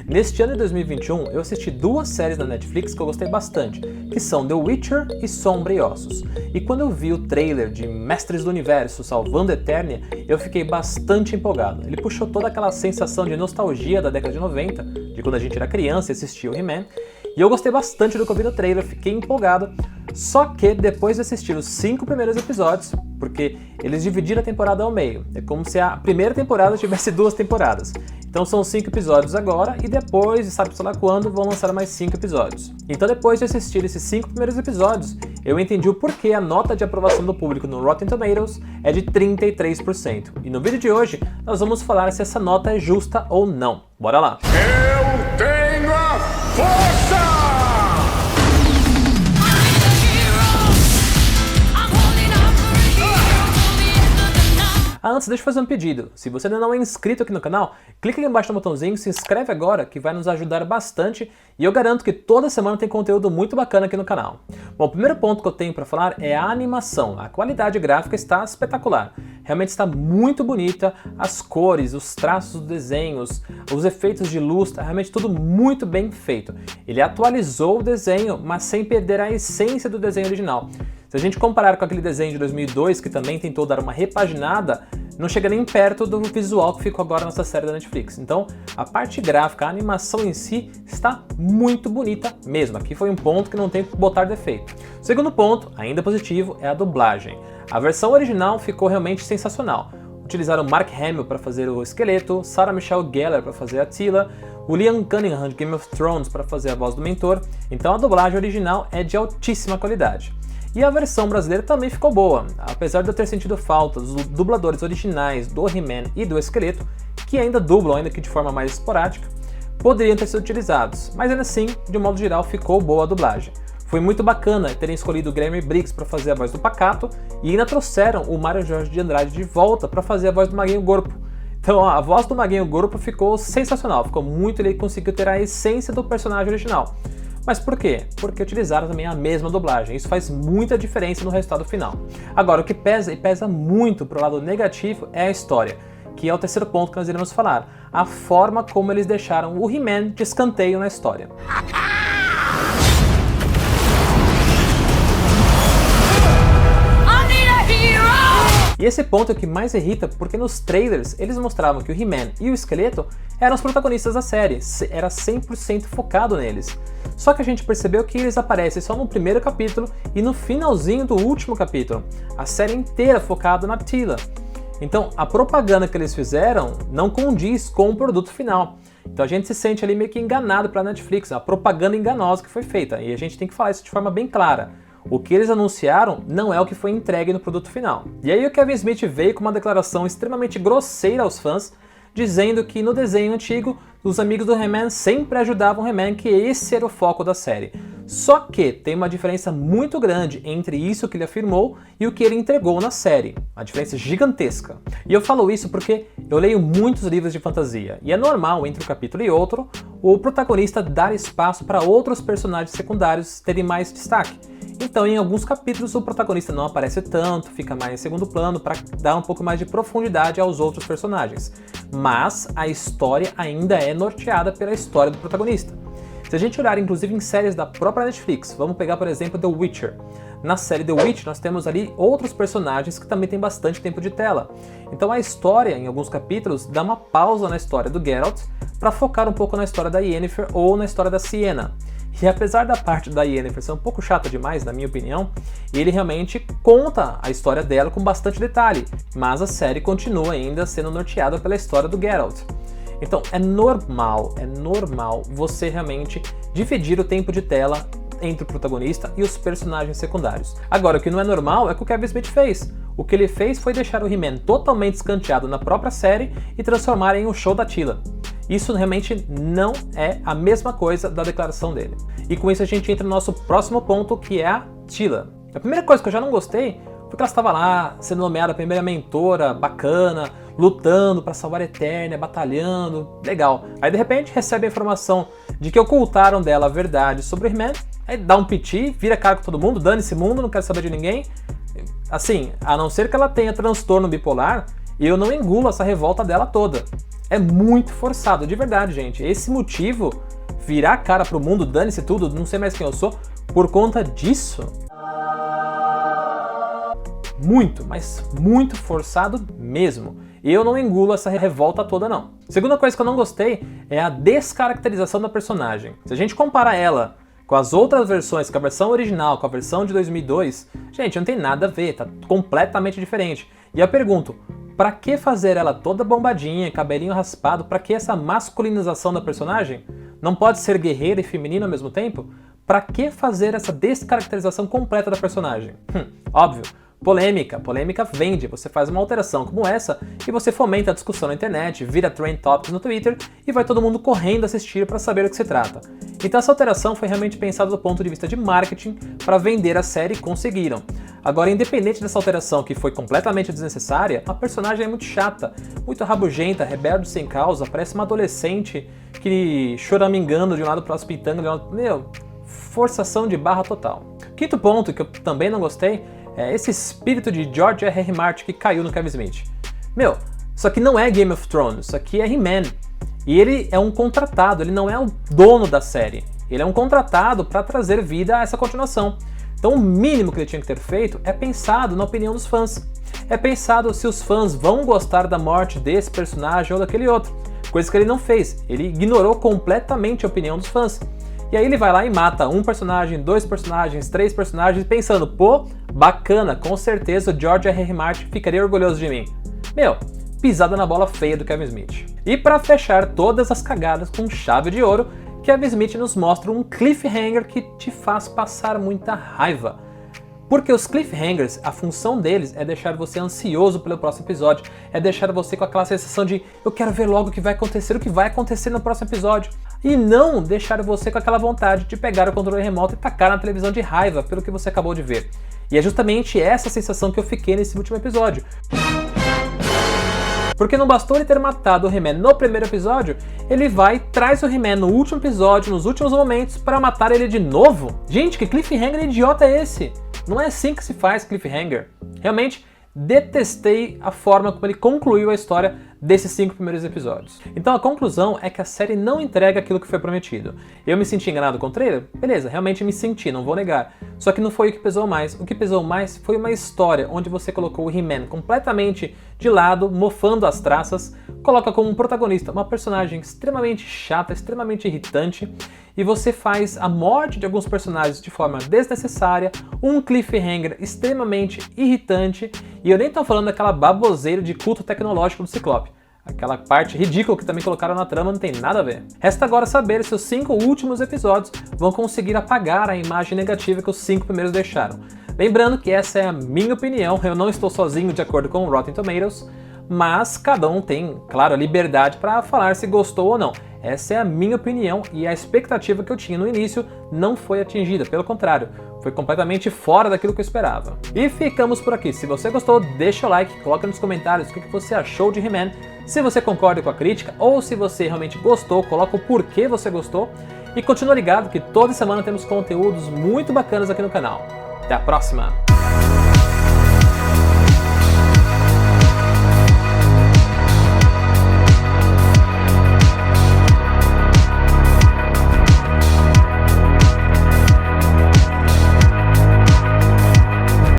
Neste ano de 2021, eu assisti duas séries na Netflix que eu gostei bastante, que são The Witcher e Sombra e Ossos. E quando eu vi o trailer de Mestres do Universo salvando Eternia, eu fiquei bastante empolgado. Ele puxou toda aquela sensação de nostalgia da década de 90, de quando a gente era criança e assistia o He-Man, e eu gostei bastante do que eu vi no trailer, fiquei empolgado. Só que depois de assistir os 5 primeiros episódios, porque eles dividiram a temporada ao meio, é como se a primeira temporada tivesse 2 temporadas. Então são 5 episódios agora e depois, sabe-se lá quando, vão lançar mais 5 episódios. Então depois de assistir esses 5 primeiros episódios, eu entendi o porquê a nota de aprovação do público no Rotten Tomatoes é de 33%. E no vídeo de hoje, nós vamos falar se essa nota é justa ou não. Bora lá! Eu tenho a força! Antes, deixa eu fazer um pedido. Se você ainda não é inscrito aqui no canal, clica aqui embaixo no botãozinho, se inscreve agora, que vai nos ajudar bastante, e eu garanto que toda semana tem conteúdo muito bacana aqui no canal. Bom, o primeiro ponto que eu tenho para falar é a animação. A qualidade gráfica está espetacular. Realmente está muito bonita, as cores, os traços dos desenhos, os efeitos de luz, está realmente tudo muito bem feito. Ele atualizou o desenho, mas sem perder a essência do desenho original. Se a gente comparar com aquele desenho de 2002, que também tentou dar uma repaginada, não chega nem perto do visual que ficou agora nessa série da Netflix. Então, a parte gráfica, a animação em si, está muito bonita mesmo. Aqui foi um ponto que não tem que botar defeito. O segundo ponto, ainda positivo, é a dublagem. A versão original ficou realmente sensacional. Utilizaram Mark Hamill para fazer o Esqueleto, Sarah Michelle Gellar para fazer a Teela, o Liam Cunningham de Game of Thrones para fazer a voz do Mentor. Então a dublagem original é de altíssima qualidade. E a versão brasileira também ficou boa, apesar de eu ter sentido falta dos dubladores originais do He-Man e do Esqueleto, que ainda dublam, ainda que de forma mais esporádica, poderiam ter sido utilizados, mas ainda assim, de um modo geral, ficou boa a dublagem. Foi muito bacana terem escolhido o Guilherme Briggs para fazer a voz do Pacato, e ainda trouxeram o Mário Jorge de Andrade de volta para fazer a voz do Maguinho Gorpo. Então a voz do Maguinho Gorpo ficou sensacional, ficou muito, ele conseguiu ter a essência do personagem original. Mas por quê? Porque utilizaram também a mesma dublagem. Isso faz muita diferença no resultado final. Agora, o que pesa, e pesa muito para o lado negativo, é a história, que é o terceiro ponto que nós iremos falar. A forma como eles deixaram o He-Man de escanteio na história. E esse ponto é o que mais irrita, porque nos trailers eles mostravam que o He-Man e o Esqueleto eram os protagonistas da série, era 100% focado neles. Só que a gente percebeu que eles aparecem só no primeiro capítulo e no finalzinho do último capítulo, a série inteira focada na Teela. Então a propaganda que eles fizeram não condiz com o produto final. Então a gente se sente ali meio que enganado pela Netflix, a propaganda enganosa que foi feita, e a gente tem que falar isso de forma bem clara. O que eles anunciaram não é o que foi entregue no produto final. E aí o Kevin Smith veio com uma declaração extremamente grosseira aos fãs, dizendo que no desenho antigo, os amigos do He-Man sempre ajudavam o He-Man, que esse era o foco da série. Só que tem uma diferença muito grande entre isso que ele afirmou e o que ele entregou na série. Uma diferença gigantesca. E eu falo isso porque eu leio muitos livros de fantasia, e é normal, entre um capítulo e outro, o protagonista dar espaço para outros personagens secundários terem mais destaque. Então, em alguns capítulos, o protagonista não aparece tanto, fica mais em segundo plano para dar um pouco mais de profundidade aos outros personagens. Mas a história ainda é norteada pela história do protagonista. Se a gente olhar, inclusive, em séries da própria Netflix, vamos pegar, por exemplo, The Witcher. Na série The Witch, nós temos ali outros personagens que também têm bastante tempo de tela. Então a história, em alguns capítulos, dá uma pausa na história do Geralt para focar um pouco na história da Yennefer ou na história da Sienna. E apesar da parte da Yennefer ser um pouco chata demais, na minha opinião, ele realmente conta a história dela com bastante detalhe, mas a série continua ainda sendo norteada pela história do Geralt. Então é normal você realmente dividir o tempo de tela entre o protagonista e os personagens secundários. Agora, o que não é normal é o que o Kevin Smith fez. O que ele fez foi deixar o He-Man totalmente escanteado na própria série e transformar em um show da Teela. Isso realmente não é a mesma coisa da declaração dele. E com isso a gente entra no nosso próximo ponto, que é a Teela. A primeira coisa que eu já não gostei foi que ela estava lá, sendo nomeada a primeira mentora, bacana, lutando para salvar a Eternia, batalhando, legal. Aí de repente recebe a informação de que ocultaram dela a verdade sobre o He-Man, aí dá um piti, vira cara com todo mundo, dane esse mundo, não quero saber de ninguém. Assim, a não ser que ela tenha transtorno bipolar, E eu não engulo essa revolta dela toda. É muito forçado, de verdade, gente. Esse motivo, virar a cara pro mundo, dane-se tudo, não sei mais quem eu sou, por conta disso... Muito, mas muito forçado mesmo. E eu não engulo essa revolta toda, não. Segunda coisa que eu não gostei é a descaracterização da personagem. Se a gente comparar ela com as outras versões, com a versão original, com a versão de 2002, gente, não tem nada a ver, tá completamente diferente. E eu pergunto, pra que fazer ela toda bombadinha, cabelinho raspado, pra que essa masculinização da personagem? Não pode ser guerreira e feminina ao mesmo tempo? Pra que fazer essa descaracterização completa da personagem? Óbvio. Polêmica vende, você faz uma alteração como essa e você fomenta a discussão na internet, vira trend topics no Twitter e vai todo mundo correndo assistir para saber do que se trata. Então essa alteração foi realmente pensada do ponto de vista de marketing para vender a série e conseguiram. Agora, independente dessa alteração que foi completamente desnecessária, a personagem é muito chata, muito rabugenta, rebelde sem causa, parece uma adolescente que choramingando de um lado para o pitanga, de um lado... Meu, forçação de barra total. Quinto ponto que eu também não gostei é esse espírito de George R.R. Martin que caiu no Kevin Smith. Meu, isso aqui não é Game of Thrones, isso aqui é He-Man. E ele é um contratado, ele não é o dono da série. Ele é um contratado para trazer vida a essa continuação. Então o mínimo que ele tinha que ter feito é pensado na opinião dos fãs. É pensado se os fãs vão gostar da morte desse personagem ou daquele outro. Coisa que ele não fez, ele ignorou completamente a opinião dos fãs. E aí ele vai lá e mata um personagem, 2 personagens, 3 personagens, pensando, pô, bacana, com certeza o George R.R. Martin ficaria orgulhoso de mim. Meu, pisada na bola feia do Kevin Smith. E para fechar todas as cagadas com chave de ouro, Kevin Smith nos mostra um cliffhanger que te faz passar muita raiva. Porque os cliffhangers, a função deles é deixar você ansioso pelo próximo episódio, é deixar você com aquela sensação de eu quero ver logo o que vai acontecer no próximo episódio. E não deixar você com aquela vontade de pegar o controle remoto e tacar na televisão de raiva pelo que você acabou de ver. E é justamente essa sensação que eu fiquei nesse último episódio. Porque não bastou ele ter matado o He-Man no primeiro episódio, ele vai e traz o He-Man no último episódio, nos últimos momentos, para matar ele de novo? Gente, que cliffhanger idiota é esse? Não é assim que se faz cliffhanger. Realmente, detestei a forma como ele concluiu a história desses 5 primeiros episódios. Então a conclusão é que a série não entrega aquilo que foi prometido. Eu me senti enganado com o trailer? Beleza, realmente me senti, não vou negar. Só que não foi o que pesou mais. O que pesou mais foi uma história onde você colocou o He-Man completamente de lado, mofando as traças, coloca como um protagonista uma personagem extremamente chata, extremamente irritante, e você faz a morte de alguns personagens de forma desnecessária, um cliffhanger extremamente irritante, e eu nem tô falando daquela baboseira de culto tecnológico do Ciclope. Aquela parte ridícula que também colocaram na trama não tem nada a ver. Resta agora saber se os 5 últimos episódios vão conseguir apagar a imagem negativa que os 5 primeiros deixaram. Lembrando que essa é a minha opinião, eu não estou sozinho de acordo com o Rotten Tomatoes, mas cada um tem, claro, a liberdade para falar se gostou ou não. Essa é a minha opinião e a expectativa que eu tinha no início não foi atingida, pelo contrário, foi completamente fora daquilo que eu esperava. E ficamos por aqui. Se você gostou, deixa o like, coloca nos comentários o que você achou de He-Man, se você concorda com a crítica ou se você realmente gostou, coloca o porquê você gostou e continua ligado que toda semana temos conteúdos muito bacanas aqui no canal. Até a próxima!